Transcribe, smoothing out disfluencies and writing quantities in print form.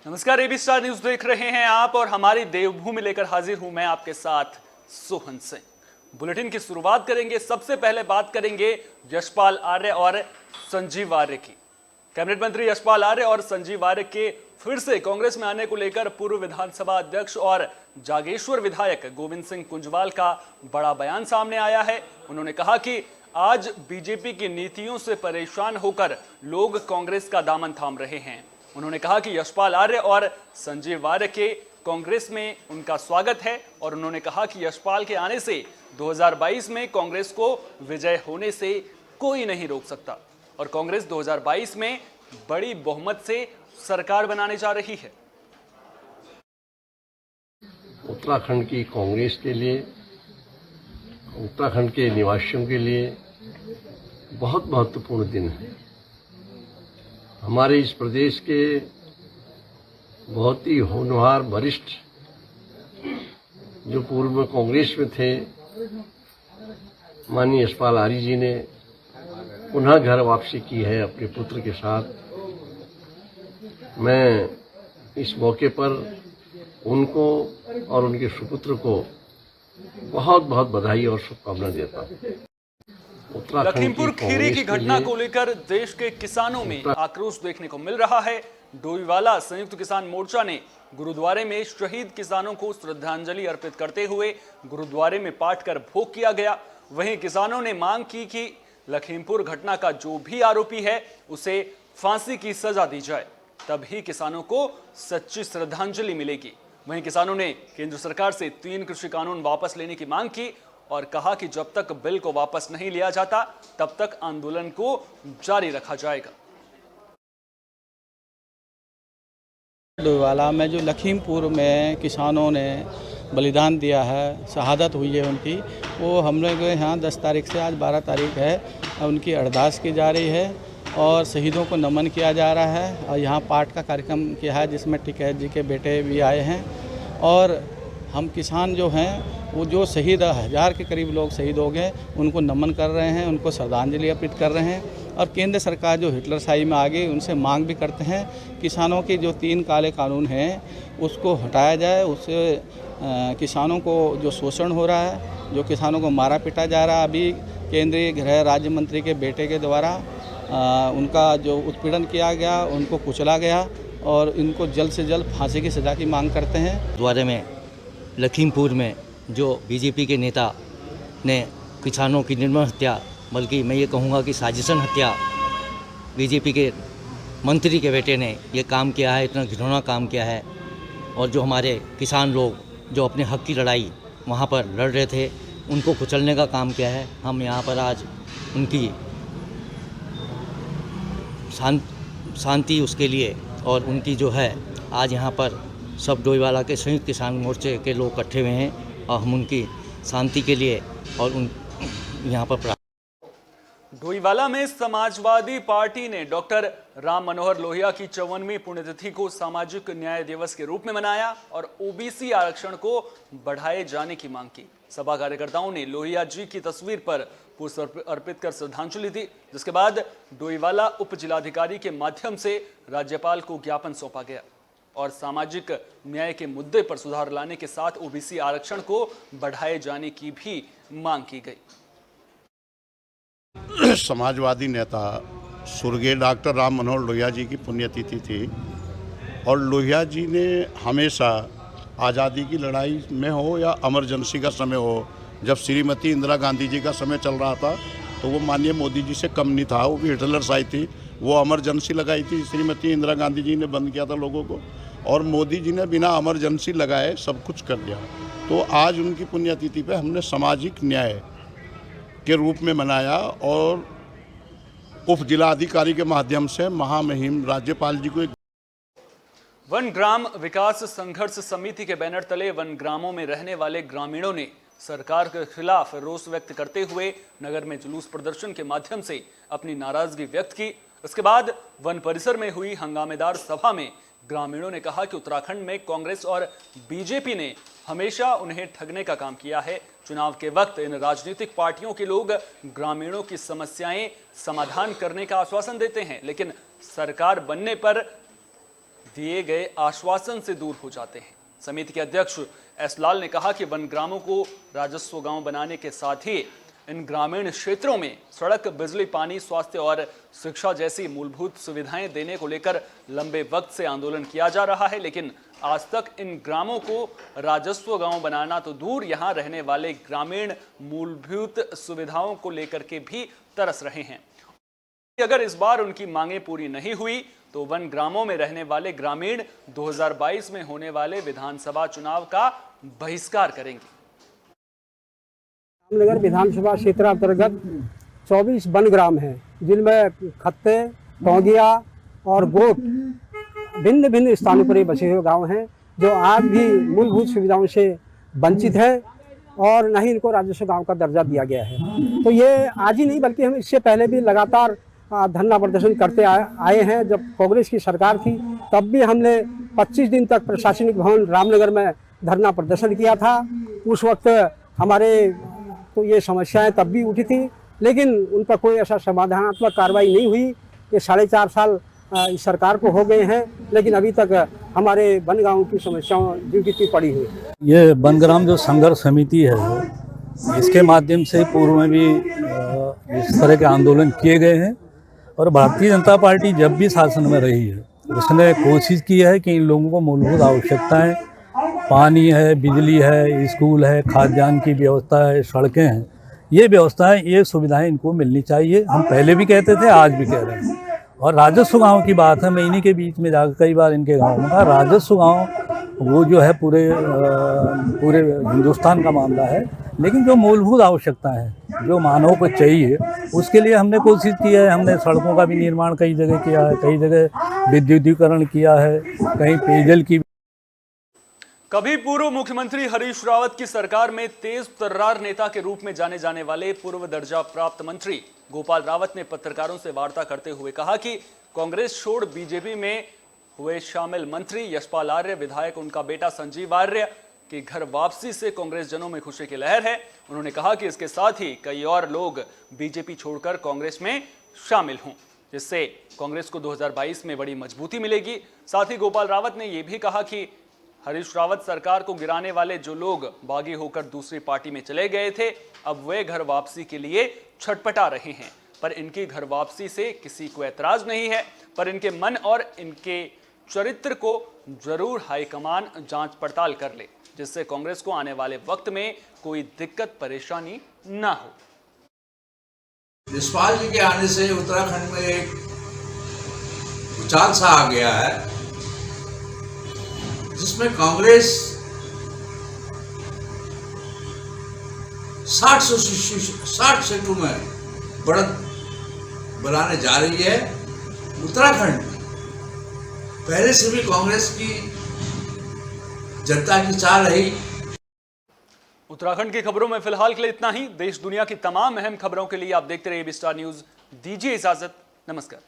नमस्कार, AB star news देख रहे हैं आप और हमारी देवभूमि लेकर हाजिर हूं मैं आपके साथ सोहन सिंह। बुलेटिन की शुरुआत करेंगे। सबसे पहले बात करेंगे यशपाल आर्य और संजीव आर्य की। कैबिनेट मंत्री यशपाल आर्य और संजीव आर्य के फिर से कांग्रेस में आने को लेकर पूर्व विधानसभा अध्यक्ष और जागेश्वर विधायक गोविंद सिंह कुंजवाल का बड़ा बयान सामने आया है। उन्होंने कहा कि आज बीजेपी की नीतियों से परेशान होकर लोग कांग्रेस का दामन थाम रहे हैं। उन्होंने कहा कि यशपाल आर्य और संजीव आर्य के कांग्रेस में उनका स्वागत है और उन्होंने कहा कि यशपाल के आने से 2022 में कांग्रेस को विजय होने से कोई नहीं रोक सकता और कांग्रेस 2022 में बड़ी बहुमत से सरकार बनाने जा रही है। उत्तराखंड की कांग्रेस के लिए, उत्तराखंड के निवासियों के लिए बहुत महत्वपूर्ण दिन है। हमारे इस प्रदेश के बहुत ही होनहार वरिष्ठ जो पूर्व में कांग्रेस में थे, माननीय यशपाल आर्य जी ने पुनः घर वापसी की है अपने पुत्र के साथ। मैं इस मौके पर उनको और उनके सुपुत्र को बहुत बहुत बधाई और शुभकामनाएं देता हूं। लखीमपुर खीरी की घटना को लेकर देश के किसानों में आक्रोश देखने को मिल रहा है। डोईवाला संयुक्त किसान मोर्चा ने गुरुद्वारे में शहीद किसानों को श्रद्धांजलि अर्पित करते हुए गुरुद्वारे में पाठ कर भोग किया गया। वहीं किसानों ने मांग की कि लखीमपुर घटना का जो भी आरोपी है उसे फांसी की सजा दी जाए, तभी किसानों को सच्ची श्रद्धांजलि मिलेगी। वहीं किसानों ने केंद्र सरकार से 3 कृषि कानून वापस लेने की मांग की और कहा कि जब तक बिल को वापस नहीं लिया जाता तब तक आंदोलन को जारी रखा जाएगा। डोईवाला में जो लखीमपुर में किसानों ने बलिदान दिया है, शहादत हुई है उनकी, वो हम लोग यहाँ 10 तारीख से आज 12 तारीख है, उनकी अरदास की जा रही है और शहीदों को नमन किया जा रहा है। और यहाँ पाठ का कार्यक्रम किया है जिसमें टिकैत जी के बेटे भी आए हैं और हम किसान जो हैं वो जो शहीद 1000 के करीब लोग शहीद हो गए उनको नमन कर रहे हैं, उनको श्रद्धांजलि अर्पित कर रहे हैं। और केंद्र सरकार जो हिटलरशाही में आ गई उनसे मांग भी करते हैं किसानों के जो 3 काले कानून हैं उसको हटाया जाए। उससे किसानों को जो शोषण हो रहा है, जो किसानों को मारा पीटा जा रहा है, अभी केंद्रीय गृह राज्य मंत्री के बेटे के द्वारा उनका जो उत्पीड़न किया गया, उनको कुचला गया और इनको जल्द से जल्द फांसी की सज़ा की मांग करते हैं। गुरुद्वारे में लखीमपुर में जो बीजेपी के नेता ने किसानों की निर्मम हत्या, बल्कि मैं ये कहूँगा कि साजिशन हत्या, बीजेपी के मंत्री के बेटे ने ये काम किया है, इतना घिनौना काम किया है। और जो हमारे किसान लोग जो अपने हक की लड़ाई वहाँ पर लड़ रहे थे उनको कुचलने का काम किया है। हम यहाँ पर आज उनकी शांति उसके लिए और उनकी जो है आज यहाँ पर सब डोईवाला के संयुक्त किसान मोर्चे के लोग इकट्ठे हुए हैं और हम उनकी शांति के लिए और उन यहाँ पर डोईवाला में समाजवादी पार्टी ने डॉक्टर राम मनोहर लोहिया की 54वीं पुण्यतिथि को सामाजिक न्याय दिवस के रूप में मनाया और ओबीसी आरक्षण को बढ़ाए जाने की मांग की। सभा कार्यकर्ताओं ने लोहिया जी की तस्वीर पर पुष्प अर्पित कर श्रद्धांजलि दी, जिसके बाद डोईवाला उप जिलाधिकारी के माध्यम से राज्यपाल को ज्ञापन सौंपा गया और सामाजिक न्याय के मुद्दे पर सुधार लाने के साथ ओबीसी आरक्षण को बढ़ाए जाने की भी मांग की गई। समाजवादी नेता स्वर्गीय डॉक्टर राम मनोहर लोहिया जी की पुण्यतिथि थी और लोहिया जी ने हमेशा आज़ादी की लड़ाई में हो या इमरजेंसी का समय हो, जब श्रीमती इंदिरा गांधी जी का समय चल रहा था तो वो माननीय मोदी जी से कम नहीं था। वो भी हिटलरशाही थी, वो इमरजेंसी लगाई थी, श्रीमती इंदिरा गांधी जी ने बंद किया था लोगों को और मोदी जी ने बिना इमरजेंसी लगाए सब कुछ कर दिया। तो आज उनकी पुण्यतिथि पे हमने सामाजिक न्याय के रूप में मनाया और उप जिलाधिकारी के माध्यम से महामहिम राज्यपाल जी को वन ग्राम विकास संघर्ष समिति के बैनर तले वन ग्रामों में रहने वाले ग्रामीणों ने सरकार के खिलाफ रोष व्यक्त करते हुए नगर में जुलूस प्रदर्शन के माध्यम से अपनी नाराजगी व्यक्त की। इसके बाद वन परिसर में हुई हंगामेदार सभा में ग्रामीणों ने कहा कि उत्तराखंड में कांग्रेस और बीजेपी ने हमेशा उन्हें ठगने का काम किया है। चुनाव के वक्त इन राजनीतिक पार्टियों के लोग ग्रामीणों की समस्याएं समाधान करने का आश्वासन देते हैं, लेकिन सरकार बनने पर दिए गए आश्वासन से दूर हो जाते हैं। समिति के अध्यक्ष एस लाल ने कहा कि वन ग्रामों को राजस्व गांव बनाने के साथ ही इन ग्रामीण क्षेत्रों में सड़क, बिजली, पानी, स्वास्थ्य और शिक्षा जैसी मूलभूत सुविधाएं देने को लेकर लंबे वक्त से आंदोलन किया जा रहा है, लेकिन आज तक इन ग्रामों को राजस्व गांव बनाना तो दूर, यहां रहने वाले ग्रामीण मूलभूत सुविधाओं को लेकर के भी तरस रहे हैं। अगर इस बार उनकी मांगें पूरी नहीं हुई तो वन ग्रामों में रहने वाले ग्रामीण 2022 में होने वाले विधानसभा चुनाव का बहिष्कार करेंगे। रामनगर विधानसभा क्षेत्र अंतर्गत 24 वन ग्राम हैं, जिनमें खत्ते, टोंगिया और गोट भिन्न भिन्न स्थानों पर बसे हुए गांव हैं, जो आज भी मूलभूत सुविधाओं से वंचित है और न ही इनको राजस्व गांव का दर्जा दिया गया है। तो ये आज ही नहीं बल्कि हम इससे पहले भी लगातार धरना प्रदर्शन करते आए हैं। जब कांग्रेस की सरकार थी तब भी हमने 25 दिन तक प्रशासनिक भवन रामनगर में धरना प्रदर्शन किया था। उस वक्त हमारे तो ये समस्याएं तब भी उठी थी, लेकिन उन पर कोई ऐसा समाधानात्मक कार्रवाई नहीं हुई। ये 4.5 साल इस सरकार को हो गए हैं, लेकिन अभी तक हमारे वन गाँव की समस्याओं की पड़ी हुई। ये वनग्राम जो संघर्ष समिति है, इसके माध्यम से पूर्व में भी इस तरह के आंदोलन किए गए हैं और भारतीय जनता पार्टी जब भी शासन में रही है उसने कोशिश की है कि इन लोगों को मूलभूत आवश्यकताएं, पानी है, बिजली है, स्कूल है, खाद्यान्न की व्यवस्था है, सड़कें हैं, ये व्यवस्थाएं, ये सुविधाएं इनको मिलनी चाहिए। हम पहले भी कहते थे, आज भी कह रहे हैं। और राजस्व गांव की बात है, मैं इन्हीं के बीच में जाकर कई बार इनके गाँव में कहा, राजस्व गांव वो जो है पूरे हिंदुस्तान का मामला है, लेकिन जो मूलभूत आवश्यकताएं हैं, जो मानव को चाहिए, उसके लिए हमने कोशिश की है। हमने सड़कों का भी निर्माण कई जगह किया है, कई जगह विद्युतीकरण किया है, कहीं पेयजल की। कभी पूर्व मुख्यमंत्री हरीश रावत की सरकार में तेज तर्रार नेता के रूप में जाने जाने वाले पूर्व दर्जा प्राप्त मंत्री गोपाल रावत ने पत्रकारों से वार्ता करते हुए कहा कि कांग्रेस छोड़ बीजेपी में हुए शामिल मंत्री यशपाल आर्य, विधायक उनका बेटा संजीव आर्य की घर वापसी से कांग्रेस जनों में खुशी की लहर है। उन्होंने कहा कि इसके साथ ही कई और लोग बीजेपी छोड़कर कांग्रेस में शामिल हों, जिससे कांग्रेस को 2022 में बड़ी मजबूती मिलेगी। साथ ही गोपाल रावत ने यह भी कहा कि हरीश रावत सरकार को गिराने वाले जो लोग बागी होकर दूसरी पार्टी में चले गए थे, अब वे घर वापसी के लिए छटपटा रहे हैं, पर इनकी घर वापसी से किसी को ऐतराज नहीं है, पर इनके मन और इनके चरित्र को जरूर हाईकमान जांच पड़ताल कर ले, जिससे कांग्रेस को आने वाले वक्त में कोई दिक्कत परेशानी ना हो। यशपाल जी के आने से उत्तराखंड में एक उछाल सा आ गया है, जिसमें कांग्रेस 60 सीटों में बढ़त बनाने जा रही है। उत्तराखंड पहले से भी कांग्रेस की जनता की चाह रही। उत्तराखंड की खबरों में फिलहाल के लिए इतना ही। देश दुनिया की तमाम अहम खबरों के लिए आप देखते रहिए बी स्टार न्यूज। दीजिए इजाजत, नमस्कार।